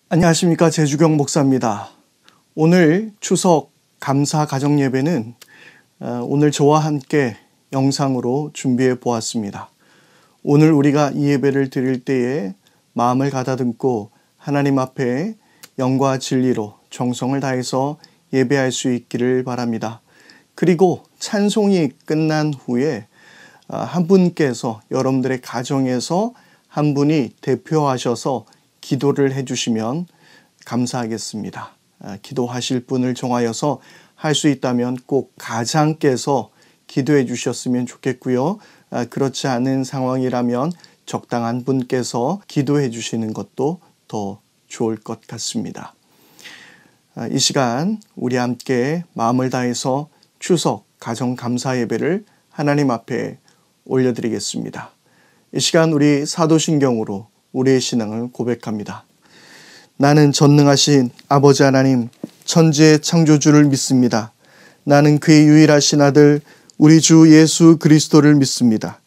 안녕하십니까. 제주경 목사입니다. 오늘 추석 감사 가정 예배는 오늘 저와 함께 영상으로 준비해 보았습니다. 오늘 우리가 이 예배를 드릴 때에 마음을 가다듬고 하나님 앞에 영과 진리로 정성을 다해서 예배할 수 있기를 바랍니다. 그리고 찬송이 끝난 후에 한 분께서 여러분들의 가정에서 한 분이 대표하셔서 기도를 해주시면 감사하겠습니다. 기도하실 분을 정하여서 할 수 있다면 꼭 가장께서 기도해 주셨으면 좋겠고요. 그렇지 않은 상황이라면 적당한 분께서 기도해 주시는 것도 더 좋을 것 같습니다. 이 시간 우리 함께 마음을 다해서 추석 가정 감사 예배를 하나님 앞에 올려드리겠습니다. 이 시간 우리 사도신경으로 우리의 신앙을 고백합니다. 나는 전능하신 아버지 하나님 천지의 창조주를 믿습니다. 나는 그의 유일하신 아들 우리 주 예수 그리스도를 믿습니다.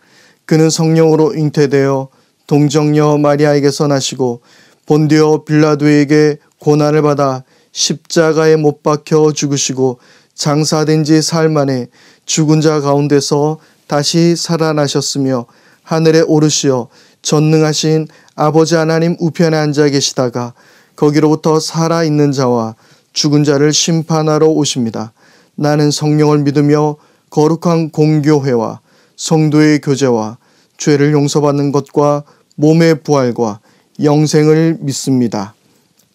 그는 성령으로 잉태되어 동정녀 마리아에게서 나시고 본디오 빌라도에게 고난을 받아 십자가에 못 박혀 죽으시고 장사된 지 사흘 만에 죽은 자 가운데서 다시 살아나셨으며 하늘에 오르시어 전능하신 아버지 하나님 우편에 앉아 계시다가 거기로부터 살아있는 자와 죽은 자를 심판하러 오십니다. 나는 성령을 믿으며 거룩한 공교회와 성도의 교제와 죄를 용서받는 것과 몸의 부활과 영생을 믿습니다.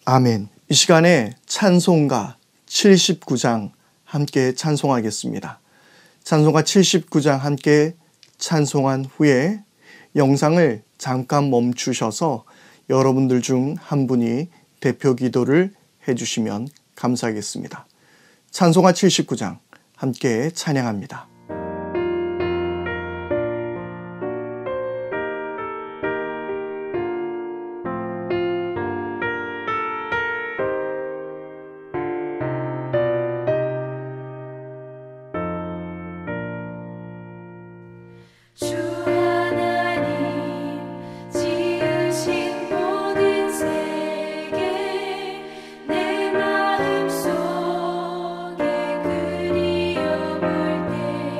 아멘. 이 시간에 찬송가 79장 함께 찬송하겠습니다. 찬송가 79장 함께 찬송한 후에 영상을 잠깐 멈추셔서 여러분들 중 한 분이 대표 기도를 해주시면 감사하겠습니다. 찬송가 79장 함께 찬양합니다. 내 마음속에 그리워볼 때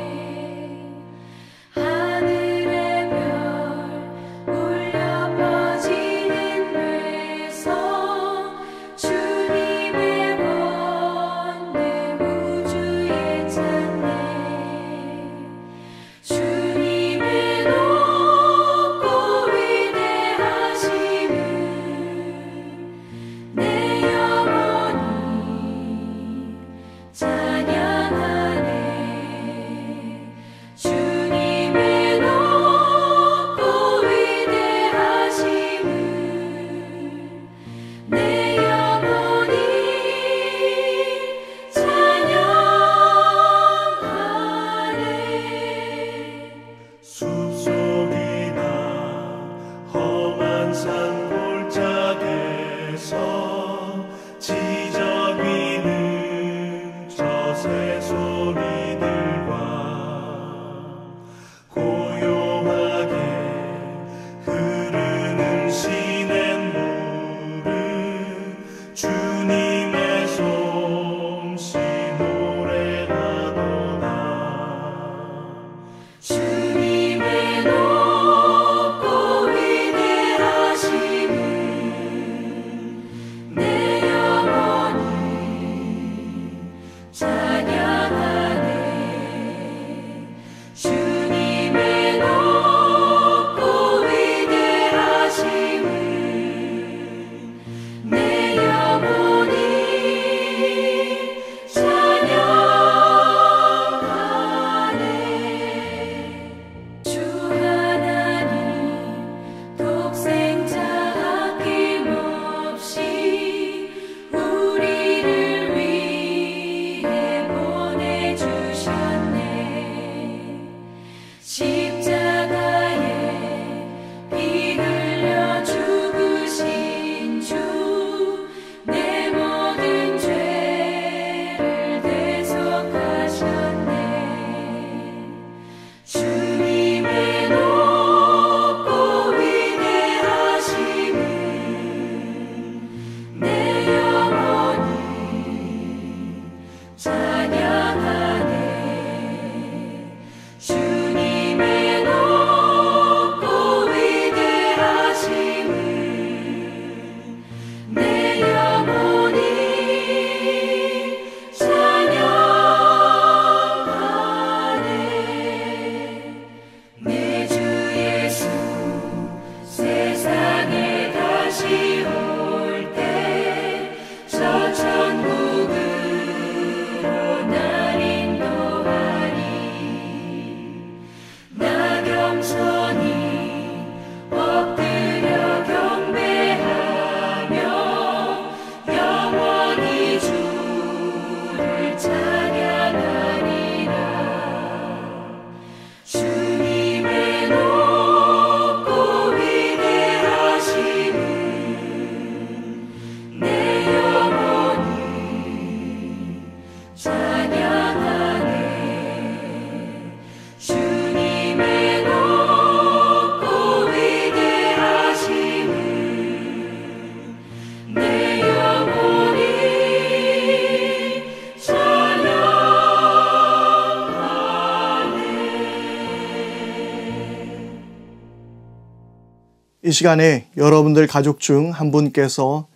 이 시간에 여러분들 가족 중 한 분께서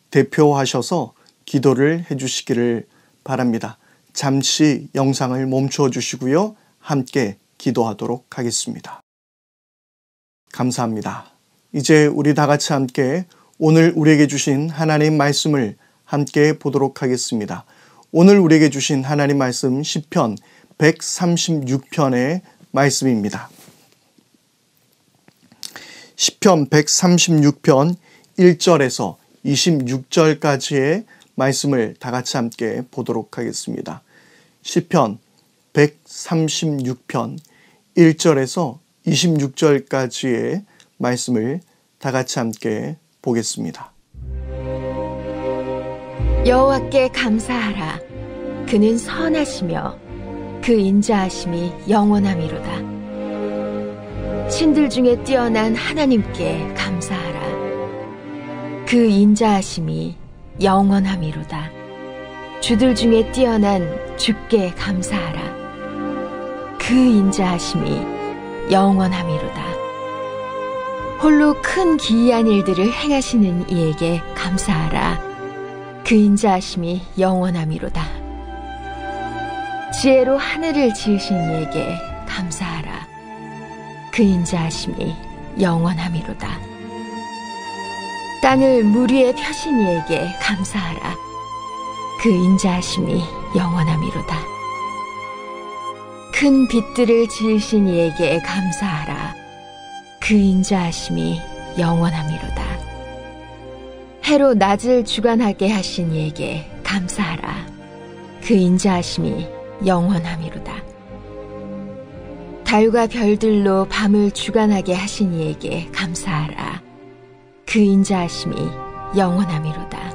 대표하셔서 기도를 해주시기를 바랍니다. 잠시 영상을 멈춰 주시고요. 함께 기도하도록 하겠습니다. 감사합니다. 이제 우리 다 같이 함께 오늘 우리에게 주신 하나님 말씀을 함께 보도록 하겠습니다. 오늘 우리에게 주신 하나님 말씀 시편 136편의 말씀입니다. 시편 136편 1절에서 26절까지의 말씀을 다 같이 함께 보도록 하겠습니다. 시편 136편 1절에서 26절까지의 말씀을 다 같이 함께 보겠습니다. 여호와께 감사하라. 그는 선하시며 그 인자하심이 영원함이로다. 신들 중에 뛰어난 하나님께 감사하라. 그 인자하심이 영원함이로다. 주들 중에 뛰어난 주께 감사하라. 그 인자하심이 영원함이로다. 홀로 큰 기이한 일들을 행하시는 이에게 감사하라. 그 인자하심이 영원함이로다. 지혜로 하늘을 지으신 이에게 감사하라. 그 인자하심이 영원함이로다. 땅을 물 위에 펴신 이에게 감사하라. 그 인자하심이 영원함이로다. 큰 빛들을 지으신 이에게 감사하라. 그 인자하심이 영원함이로다. 해로 낮을 주관하게 하신 이에게 감사하라. 그 인자하심이 영원함이로다. 달과 별들로 밤을 주관하게 하신 이에게 감사하라. 그 인자하심이 영원함이로다.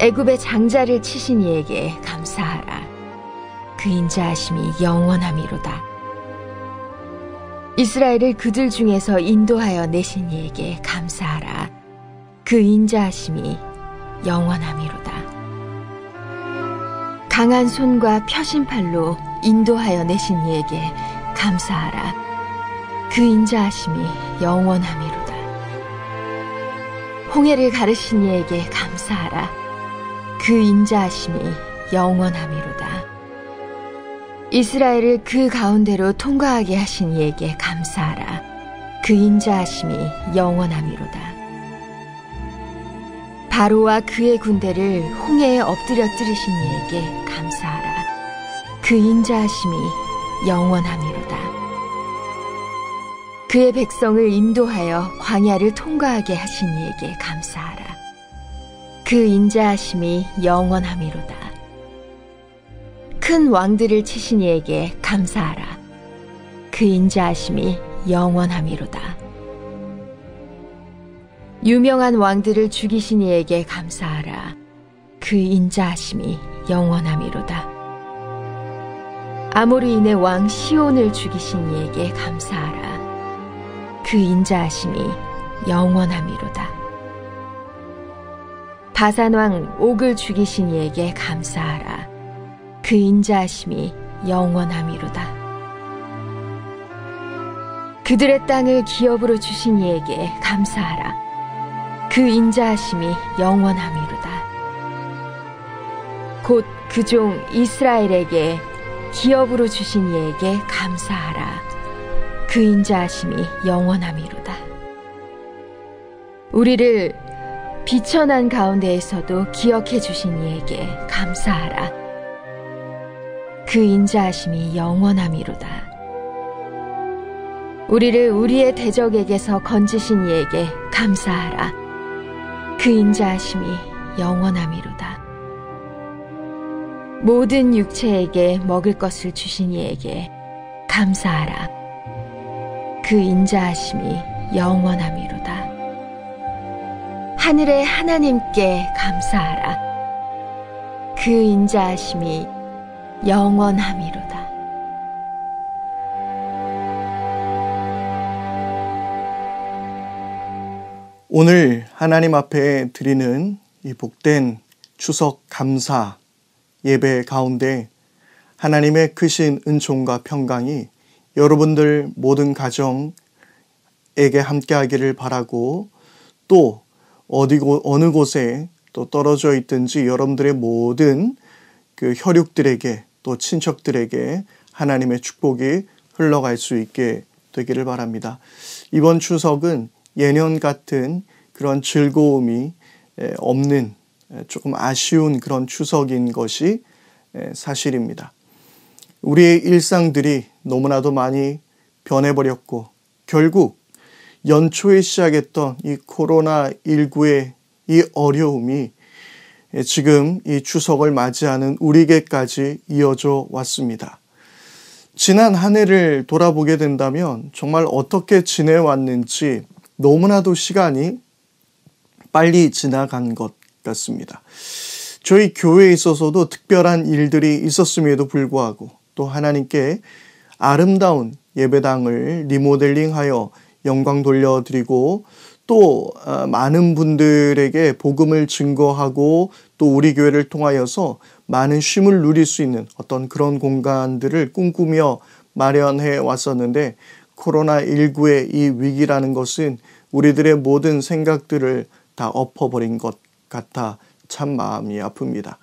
애굽의 장자를 치신 이에게 감사하라. 그 인자하심이 영원함이로다. 이스라엘을 그들 중에서 인도하여 내신 이에게 감사하라. 그 인자하심이 영원함이로다. 강한 손과 펴신 팔로 인도하여 내신 이에게 감사하라. 그 인자하심이 영원함이로다. 홍해를 가르신 이에게 감사하라. 그 인자하심이 영원함이로다. 이스라엘을 그 가운데로 통과하게 하신 이에게 감사하라. 그 인자하심이 영원함이로다. 바로와 그의 군대를 홍해에 엎드려뜨리신 이에게 감사하라. 그 인자하심이 영원함이로다. 그의 백성을 인도하여 광야를 통과하게 하신 이에게 감사하라. 그 인자하심이 영원함이로다. 큰 왕들을 치신 이에게 감사하라. 그 인자하심이 영원함이로다. 유명한 왕들을 죽이신 이에게 감사하라. 그 인자하심이 영원함이로다. 아모리인의 왕 시온을 죽이신 이에게 감사하라. 그 인자하심이 영원함이로다. 바산 왕 옥을 죽이신 이에게 감사하라. 그 인자하심이 영원함이로다. 그들의 땅을 기업으로 주신 이에게 감사하라. 그 인자하심이 영원함이로다. 곧 그 종 이스라엘에게 기업으로 주신 이에게 감사하라. 그 인자하심이 영원함이로다. 우리를 비천한 가운데에서도 기억해 주신 이에게 감사하라. 그 인자하심이 영원함이로다. 우리를 우리의 대적에게서 건지신 이에게 감사하라. 그 인자하심이 영원함이로다. 모든 육체에게 먹을 것을 주신 이에게 감사하라. 그 인자하심이 영원함이로다. 하늘의 하나님께 감사하라. 그 인자하심이 영원함이로다. 오늘 하나님 앞에 드리는 이 복된 추석 감사 예배 가운데 하나님의 크신 은총과 평강이 여러분들 모든 가정 가족에게 함께 하기를 바라고, 또 어느 곳에 또 떨어져 있든지 여러분들의 모든 그 혈육들에게, 또 친척들에게 하나님의 축복이 흘러갈 수 있게 되기를 바랍니다. 이번 추석은 예년 같은 그런 즐거움이 없는 조금 아쉬운 그런 추석인 것이 사실입니다. 우리의 일상들이 너무나도 많이 변해버렸고, 결국 연초에 시작했던 이 코로나19의 이 어려움이 지금 이 추석을 맞이하는 우리에게까지 이어져 왔습니다. 지난 한 해를 돌아보게 된다면 정말 어떻게 지내왔는지 너무나도 시간이 빨리 지나간 것 같습니다. 저희 교회에 있어서도 특별한 일들이 있었음에도 불구하고, 또 하나님께 아름다운 예배당을 리모델링하여 영광 돌려드리고, 또 많은 분들에게 복음을 증거하고, 또 우리 교회를 통하여서 많은 쉼을 누릴 수 있는 어떤 그런 공간들을 꿈꾸며 마련해 왔었는데, 코로나19의 이 위기라는 것은 우리들의 모든 생각들을 다 엎어버린 것 같아 참 마음이 아픕니다.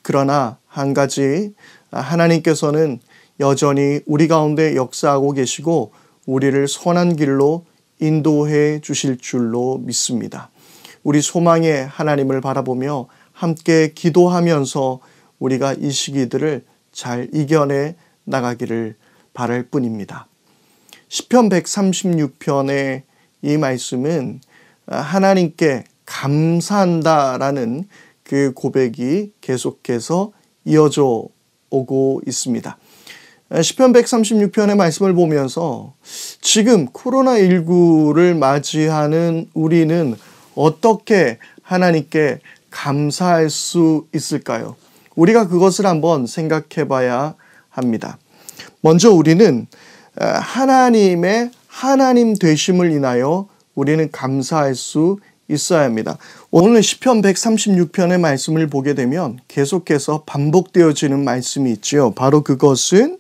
그러나 한 가지, 하나님께서는 여전히 우리 가운데 역사하고 계시고 우리를 선한 길로 인도해 주실 줄로 믿습니다. 우리 소망의 하나님을 바라보며 함께 기도하면서 우리가 이 시기들을 잘 이겨내 나가기를 바랄 뿐입니다. 시편 136편의 이 말씀은 하나님께 감사한다라는 그 고백이 계속해서 이어져 오고 있습니다. 시편 136편의 말씀을 보면서 지금 코로나19를 맞이하는 우리는 어떻게 하나님께 감사할 수 있을까요? 우리가 그것을 한번 생각해 봐야 합니다. 먼저 우리는 하나님의 하나님 되심을 인하여 우리는 감사할 수 있어야 합니다. 오늘 시편 136편의 말씀을 보게 되면 계속해서 반복되어지는 말씀이 있죠. 바로 그것은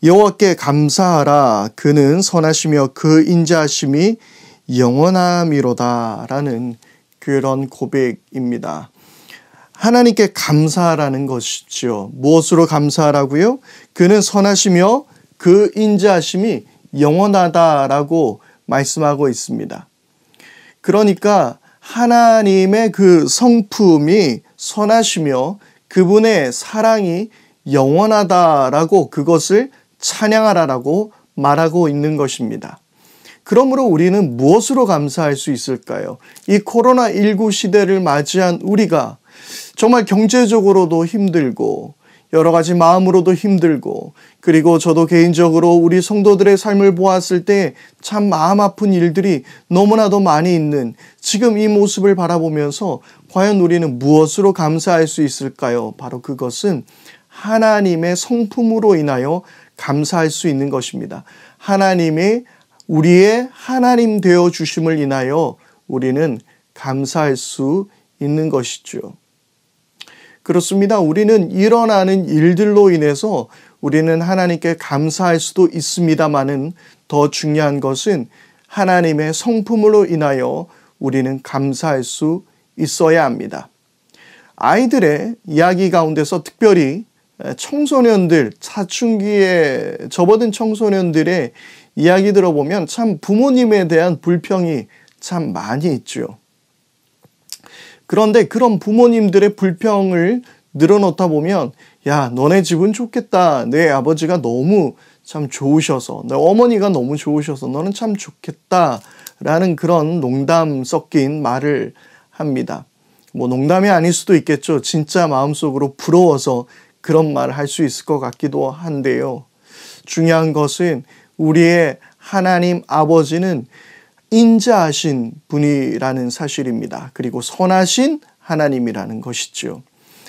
여호와께 감사하라, 그는 선하시며 그 인자하심이 영원함이로다 라는 그런 고백입니다. 하나님께 감사하라는 것이죠. 무엇으로 감사하라고요? 그는 선하시며 그 인자하심이 영원하다라고 말씀하고 있습니다. 그러니까 하나님의 그 성품이 선하시며 그분의 사랑이 영원하다라고, 그것을 찬양하라라고 말하고 있는 것입니다. 그러므로 우리는 무엇으로 감사할 수 있을까요? 이 코로나19 시대를 맞이한 우리가 정말 경제적으로도 힘들고 여러 가지 마음으로도 힘들고, 그리고 저도 개인적으로 우리 성도들의 삶을 보았을 때 참 마음 아픈 일들이 너무나도 많이 있는 지금 이 모습을 바라보면서 과연 우리는 무엇으로 감사할 수 있을까요? 바로 그것은 하나님의 성품으로 인하여 감사할 수 있는 것입니다. 하나님의 우리의 하나님 되어 주심을 인하여 우리는 감사할 수 있는 것이죠. 그렇습니다. 우리는 일어나는 일들로 인해서 우리는 하나님께 감사할 수도 있습니다만은 더 중요한 것은 하나님의 성품으로 인하여 우리는 감사할 수 있어야 합니다. 아이들의 이야기 가운데서 특별히 청소년들, 사춘기에 접어든 청소년들의 이야기 들어보면 참 부모님에 대한 불평이 참 많이 있죠. 그런데 그런 부모님들의 불평을 늘어놓다 보면, 야, 너네 집은 좋겠다. 내 아버지가 너무 참 좋으셔서, 내 어머니가 너무 좋으셔서 너는 참 좋겠다. 라는 그런 농담 섞인 말을 합니다. 뭐 농담이 아닐 수도 있겠죠. 진짜 마음속으로 부러워서 그런 말을 할 수 있을 것 같기도 한데요. 중요한 것은 우리의 하나님 아버지는 인자하신 분이라는 사실입니다. 그리고 선하신 하나님이라는 것이죠.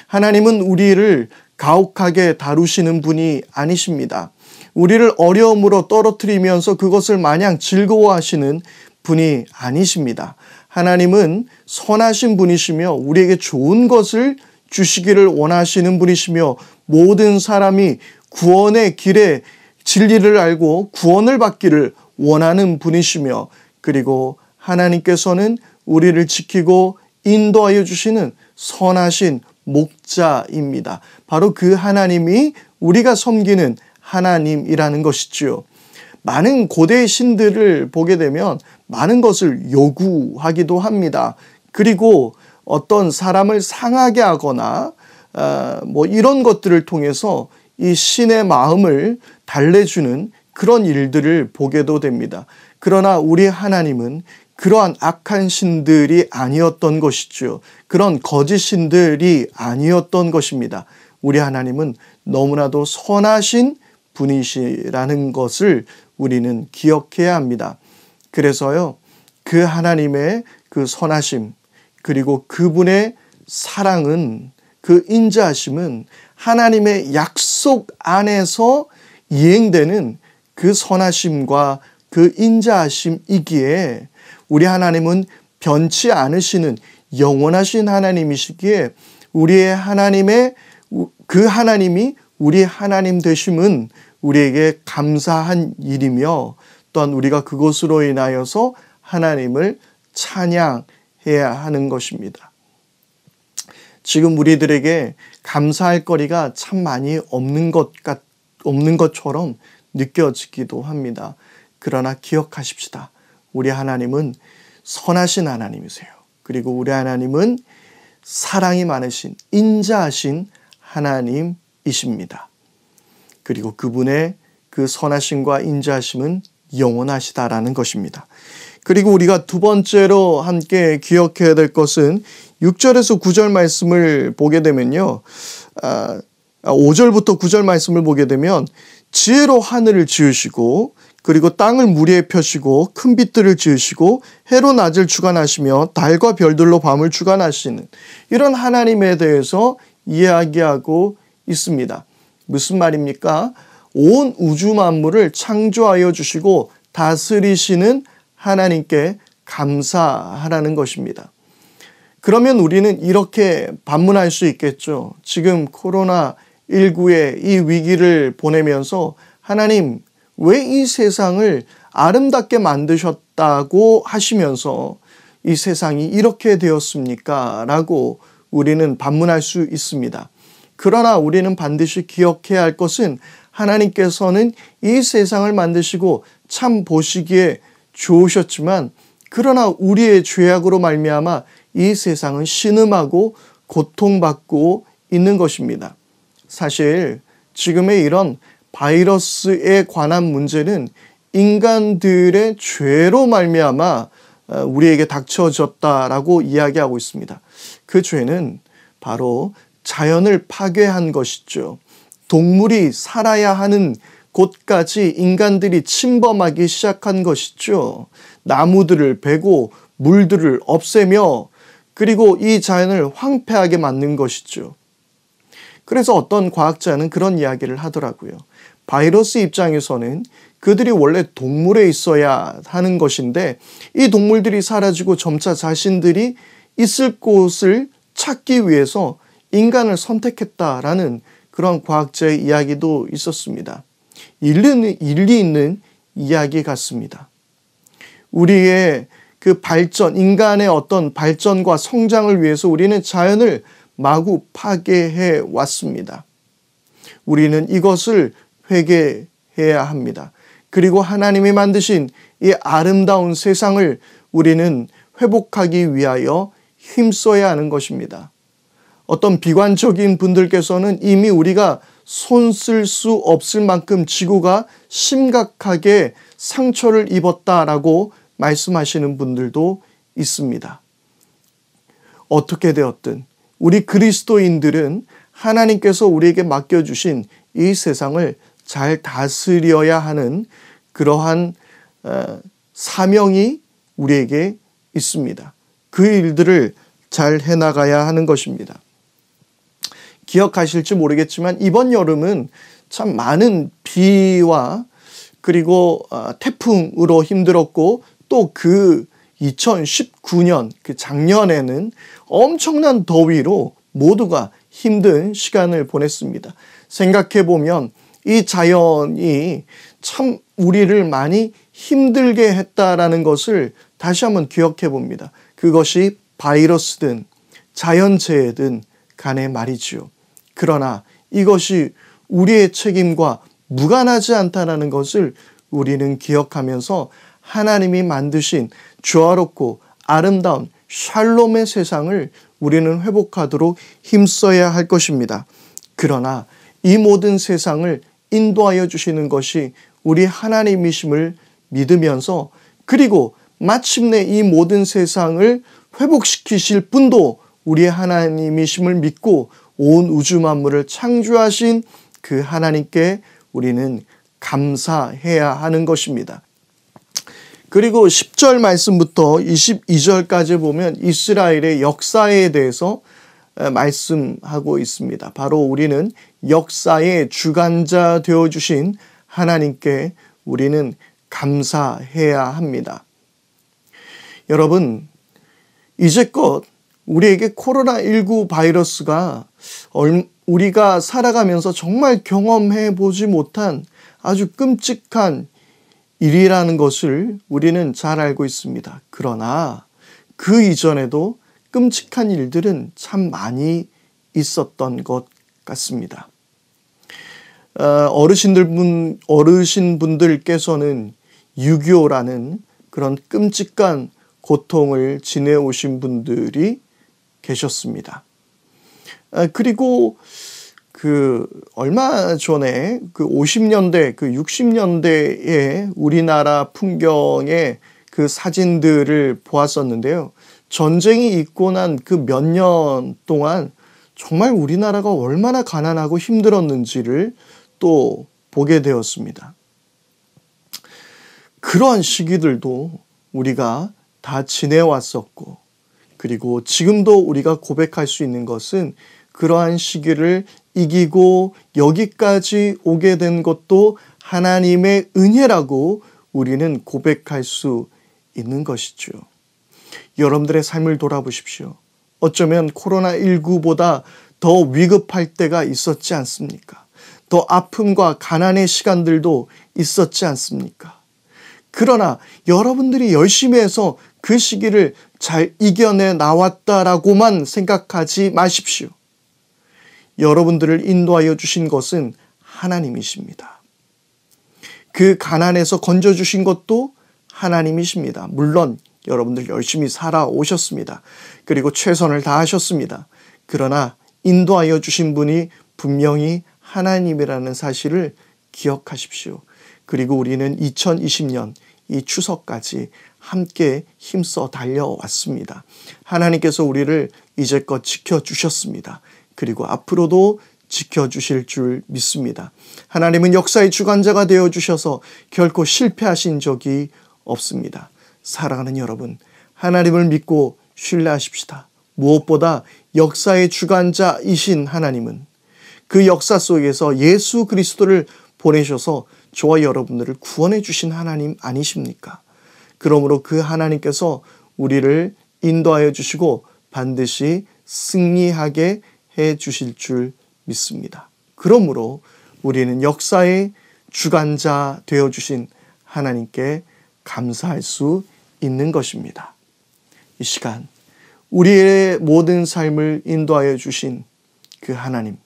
하나님은 우리를 가혹하게 다루시는 분이 아니십니다. 우리를 어려움으로 떨어뜨리면서 그것을 마냥 즐거워하시는 분이 아니십니다. 하나님은 선하신 분이시며 우리에게 좋은 것을 주시기를 원하시는 분이시며 모든 사람이 구원의 길에 진리를 알고 구원을 받기를 원하는 분이시며, 그리고 하나님께서는 우리를 지키고 인도하여 주시는 선하신 목자입니다. 바로 그 하나님이 우리가 섬기는 하나님이라는 것이지요. 많은 고대 신들을 보게 되면 많은 것을 요구하기도 합니다. 그리고 어떤 사람을 상하게 하거나 이런 것들을 통해서 이 신의 마음을 달래주는 그런 일들을 보게도 됩니다. 그러나 우리 하나님은 그러한 악한 신들이 아니었던 것이죠. 그런 거짓 신들이 아니었던 것입니다. 우리 하나님은 너무나도 선하신 분이시라는 것을 우리는 기억해야 합니다. 그래서요, 그 하나님의 그 선하심, 그리고 그분의 사랑은, 그 인자하심은 하나님의 약속 안에서 이행되는 그 선하심과 그 인자하심이기에 우리 하나님은 변치 않으시는 영원하신 하나님이시기에 우리의 하나님의 그 하나님이 우리 하나님 되심은 우리에게 감사한 일이며 또한 우리가 그것으로 인하여서 하나님을 찬양해야 하는 것입니다. 지금 우리들에게 감사할 거리가 참 많이 없는 것처럼 느껴지기도 합니다. 그러나 기억하십시다. 우리 하나님은 선하신 하나님이세요. 그리고 우리 하나님은 사랑이 많으신 인자하신 하나님이십니다. 그리고 그분의 그 선하심과 인자하심은 영원하시다라는 것입니다. 그리고 우리가 두 번째로 함께 기억해야 될 것은 6절에서 9절 말씀을 보게 되면요. 5절부터 9절 말씀을 보게 되면 지혜로 하늘을 지으시고 그리고 땅을 무리에 펴시고 큰 빛들을 지으시고 해로 낮을 주관하시며 달과 별들로 밤을 주관하시는 이런 하나님에 대해서 이야기하고 있습니다. 무슨 말입니까? 온 우주 만물을 창조하여 주시고 다스리시는 하나님께 감사하라는 것입니다. 그러면 우리는 이렇게 반문할 수 있겠죠. 지금 코로나19의 이 위기를 보내면서 하나님, 왜 이 세상을 아름답게 만드셨다고 하시면서 이 세상이 이렇게 되었습니까? 라고 우리는 반문할 수 있습니다. 그러나 우리는 반드시 기억해야 할 것은 하나님께서는 이 세상을 만드시고 참 보시기에 좋으셨지만 그러나 우리의 죄악으로 말미암아 이 세상은 신음하고 고통받고 있는 것입니다. 사실 지금의 이런 바이러스에 관한 문제는 인간들의 죄로 말미암아 우리에게 닥쳐졌다라고 이야기하고 있습니다. 그 죄는 바로 자연을 파괴한 것이죠. 동물이 살아야 하는 곳까지 인간들이 침범하기 시작한 것이죠. 나무들을 베고 물들을 없애며 그리고 이 자연을 황폐하게 만든 것이죠. 그래서 어떤 과학자는 그런 이야기를 하더라고요. 바이러스 입장에서는 그들이 원래 동물에 있어야 하는 것인데 이 동물들이 사라지고 점차 자신들이 있을 곳을 찾기 위해서 인간을 선택했다라는 그런 과학자의 이야기도 있었습니다. 일리 있는 이야기 같습니다. 우리의 그 발전, 인간의 어떤 발전과 성장을 위해서 우리는 자연을 마구 파괴해 왔습니다. 우리는 이것을 회개해야 합니다. 그리고 하나님이 만드신 이 아름다운 세상을 우리는 회복하기 위하여 힘써야 하는 것입니다. 어떤 비관적인 분들께서는 이미 우리가 손 쓸 수 없을 만큼 지구가 심각하게 상처를 입었다라고 말씀하시는 분들도 있습니다. 어떻게 되었든 우리 그리스도인들은 하나님께서 우리에게 맡겨주신 이 세상을 잘 다스려야 하는 그러한 사명이 우리에게 있습니다. 그 일들을 잘 해나가야 하는 것입니다. 기억하실지 모르겠지만 이번 여름은 참 많은 비와 그리고 태풍으로 힘들었고 또 그 2019년 그 작년에는 엄청난 더위로 모두가 힘든 시간을 보냈습니다. 생각해 보면 이 자연이 참 우리를 많이 힘들게 했다라는 것을 다시 한번 기억해 봅니다. 그것이 바이러스든 자연재해든 간에 말이지요. 그러나 이것이 우리의 책임과 무관하지 않다라는 것을 우리는 기억하면서 하나님이 만드신 조화롭고 아름다운 샬롬의 세상을 우리는 회복하도록 힘써야 할 것입니다. 그러나 이 모든 세상을 인도하여 주시는 것이 우리 하나님이심을 믿으면서, 그리고 마침내 이 모든 세상을 회복시키실 분도 우리 하나님이심을 믿고 온 우주 만물을 창조하신 그 하나님께 우리는 감사해야 하는 것입니다. 그리고 10절 말씀부터 22절까지 보면 이스라엘의 역사에 대해서 말씀하고 있습니다. 바로 우리는 역사의 주관자 되어주신 하나님께 우리는 감사해야 합니다. 여러분, 이제껏 우리에게 코로나19 바이러스가 우리가 살아가면서 정말 경험해 보지 못한 아주 끔찍한 일이라는 것을 우리는 잘 알고 있습니다. 그러나 그 이전에도 끔찍한 일들은 참 많이 있었던 것 같습니다. 어르신분들께서는 6.25라는 그런 끔찍한 고통을 지내오신 분들이 계셨습니다. 그리고 얼마 전에 50년대, 60년대의 우리나라 풍경의 그 사진들을 보았었는데요. 전쟁이 있고 난 그 몇 년 동안 정말 우리나라가 얼마나 가난하고 힘들었는지를 또 보게 되었습니다. 그러한 시기들도 우리가 다 지내왔었고, 그리고 지금도 우리가 고백할 수 있는 것은 그러한 시기를 이기고 여기까지 오게 된 것도 하나님의 은혜라고 우리는 고백할 수 있는 것이죠. 여러분들의 삶을 돌아보십시오. 어쩌면 코로나19보다 더 위급할 때가 있었지 않습니까? 더 아픔과 가난의 시간들도 있었지 않습니까? 그러나 여러분들이 열심히 해서 그 시기를 잘 이겨내 나왔다라고만 생각하지 마십시오. 여러분들을 인도하여 주신 것은 하나님이십니다. 그 가난에서 건져주신 것도 하나님이십니다. 물론 여러분들 열심히 살아오셨습니다. 그리고 최선을 다하셨습니다. 그러나 인도하여 주신 분이 분명히 하나님이라는 사실을 기억하십시오. 그리고 우리는 2020년 이 추석까지 함께 힘써 달려왔습니다. 하나님께서 우리를 이제껏 지켜주셨습니다. 그리고 앞으로도 지켜주실 줄 믿습니다. 하나님은 역사의 주관자가 되어주셔서 결코 실패하신 적이 없습니다. 사랑하는 여러분, 하나님을 믿고 신뢰하십시다. 무엇보다 역사의 주관자이신 하나님은 그 역사 속에서 예수 그리스도를 보내셔서 저와 여러분들을 구원해 주신 하나님 아니십니까? 그러므로 그 하나님께서 우리를 인도하여 주시고 반드시 승리하게 해 주실 줄 믿습니다. 그러므로 우리는 역사의 주관자 되어 주신 하나님께 감사할 수 있는 것입니다. 이 시간 우리의 모든 삶을 인도하여 주신 그 하나님,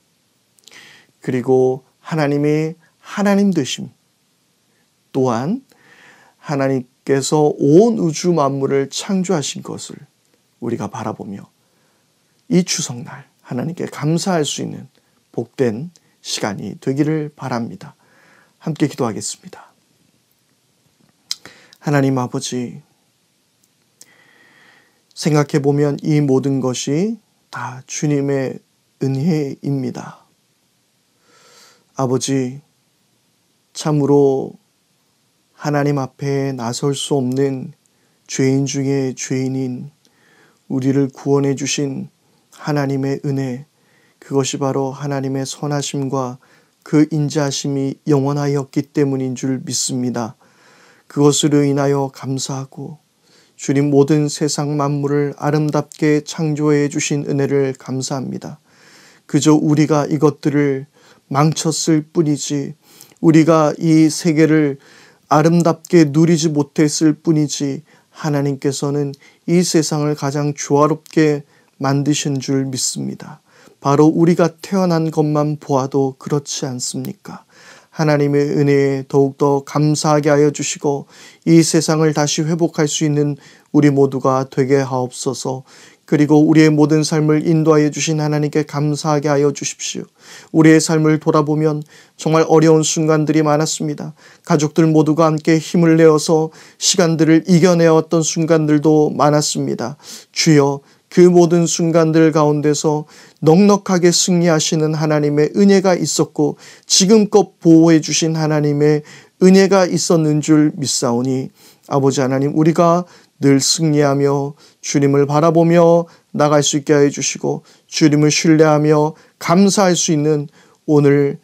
그리고 하나님의 하나님 되심, 또한 하나님께서 온 우주 만물을 창조하신 것을 우리가 바라보며 이 추석날 하나님께 감사할 수 있는 복된 시간이 되기를 바랍니다. 함께 기도하겠습니다. 하나님 아버지, 생각해보면 이 모든 것이 다 주님의 은혜입니다. 아버지, 참으로 하나님 앞에 나설 수 없는 죄인 중에 죄인인 우리를 구원해 주신 하나님의 은혜, 그것이 바로 하나님의 선하심과 그 인자하심이 영원하였기 때문인 줄 믿습니다. 그것으로 인하여 감사하고 주님 모든 세상 만물을 아름답게 창조해 주신 은혜를 감사합니다. 그저 우리가 이것들을 망쳤을 뿐이지 우리가 이 세계를 아름답게 누리지 못했을 뿐이지 하나님께서는 이 세상을 가장 조화롭게 만드신 줄 믿습니다. 바로 우리가 태어난 것만 보아도 그렇지 않습니까? 하나님의 은혜에 더욱더 감사하게 하여 주시고 이 세상을 다시 회복할 수 있는 우리 모두가 되게 하옵소서. 그리고 우리의 모든 삶을 인도하여 주신 하나님께 감사하게 하여 주십시오. 우리의 삶을 돌아보면 정말 어려운 순간들이 많았습니다. 가족들 모두가 함께 힘을 내어서 시간들을 이겨내었던 순간들도 많았습니다. 주여, 그 모든 순간들 가운데서 넉넉하게 승리하시는 하나님의 은혜가 있었고 지금껏 보호해 주신 하나님의 은혜가 있었는 줄 믿사오니 아버지 하나님, 우리가 늘 승리하며 주님을 바라보며 나갈 수 있게 해주시고 주님을 신뢰하며 감사할 수 있는 오늘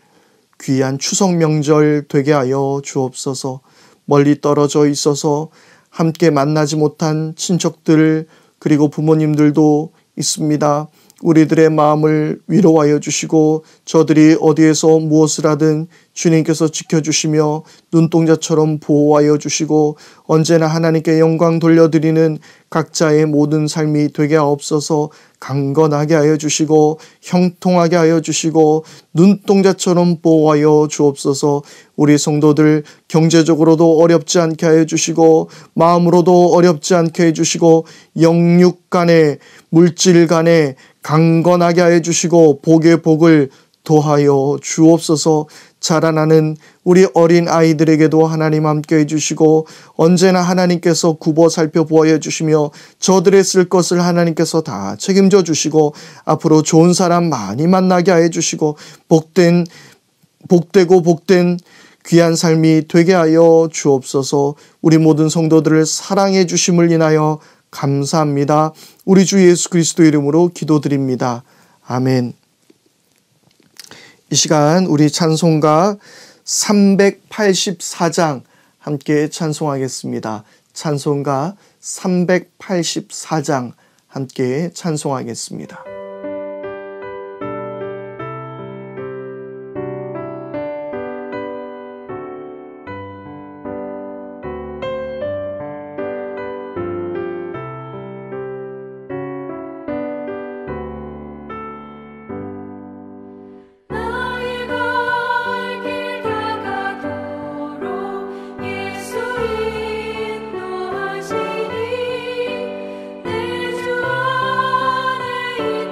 귀한 추석 명절 되게 하여 주옵소서. 멀리 떨어져 있어서 함께 만나지 못한 친척들 그리고 부모님들도 있습니다. 우리들의 마음을 위로하여 주시고 저들이 어디에서 무엇을 하든 주님께서 지켜주시며 눈동자처럼 보호하여 주시고 언제나 하나님께 영광 돌려드리는 각자의 모든 삶이 되게 하옵소서. 강건하게 하여 주시고 형통하게 하여 주시고 눈동자처럼 보호하여 주옵소서. 우리 성도들 경제적으로도 어렵지 않게 하여 주시고 마음으로도 어렵지 않게 해주시고 영육 간에 물질 간에 강건하게 하여 주시고 복의 복을 더하여 주옵소서. 자라나는 우리 어린 아이들에게도 하나님 함께 해주시고 언제나 하나님께서 굽어 살펴보아 주시며 저들의 쓸 것을 하나님께서 다 책임져 주시고 앞으로 좋은 사람 많이 만나게 하여 주시고 복되고 복된 귀한 삶이 되게 하여 주옵소서. 우리 모든 성도들을 사랑해 주심을 인하여 감사합니다. 우리 주 예수 그리스도 이름으로 기도드립니다. 아멘. 이 시간 우리 찬송가 384장 함께 찬송하겠습니다. 찬송가 384장 함께 찬송하겠습니다. 내 주 안에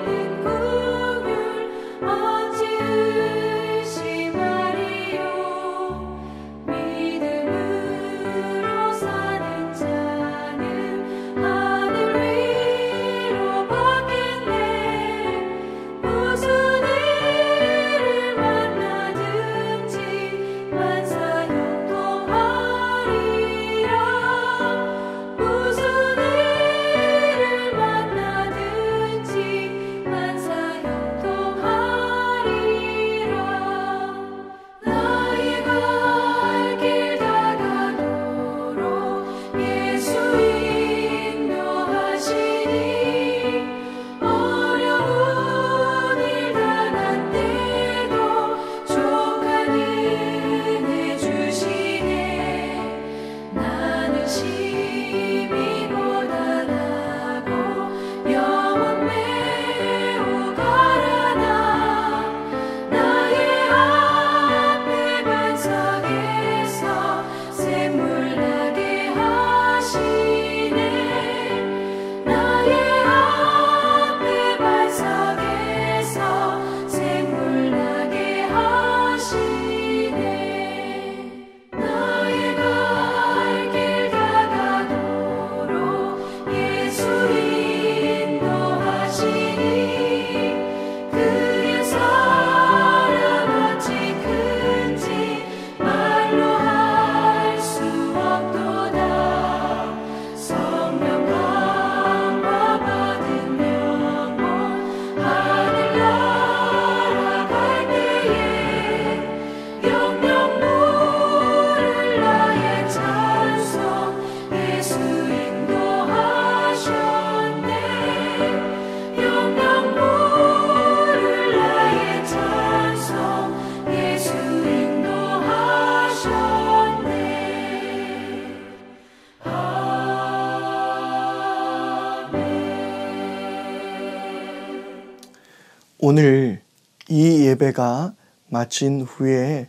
오늘 이 예배가 마친 후에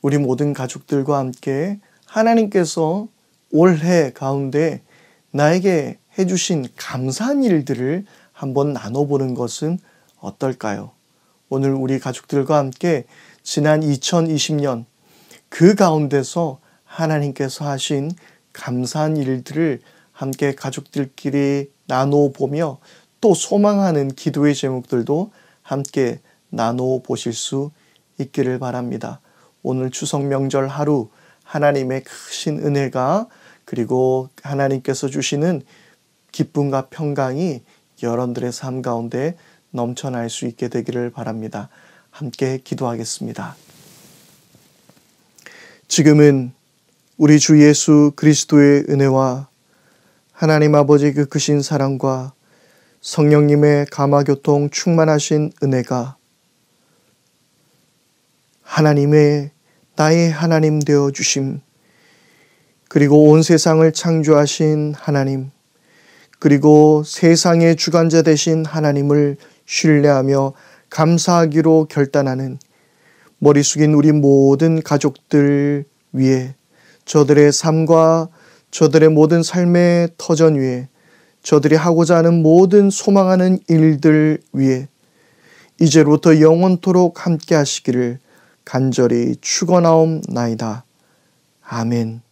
우리 모든 가족들과 함께 하나님께서 올해 가운데 나에게 해주신 감사한 일들을 한번 나눠보는 것은 어떨까요? 오늘 우리 가족들과 함께 지난 2020년 그 가운데서 하나님께서 하신 감사한 일들을 함께 가족들끼리 나눠보며 또 소망하는 기도의 제목들도 함께 나눠보실 수 있기를 바랍니다. 오늘 추석 명절 하루 하나님의 크신 은혜가 그리고 하나님께서 주시는 기쁨과 평강이 여러분들의 삶 가운데 넘쳐날 수 있게 되기를 바랍니다. 함께 기도하겠습니다. 지금은 우리 주 예수 그리스도의 은혜와 하나님 아버지 그 크신 사랑과 성령님의 감화교통 충만하신 은혜가 하나님의 나의 하나님 되어 주심, 그리고 온 세상을 창조하신 하나님, 그리고 세상의 주관자 되신 하나님을 신뢰하며 감사하기로 결단하는 머리 숙인 우리 모든 가족들 위에, 저들의 삶과 저들의 모든 삶의 터전 위에, 저들이 하고자 하는 모든 소망하는 일들 위에 이제로부터 영원토록 함께 하시기를 간절히 축원하옵나이다. 아멘.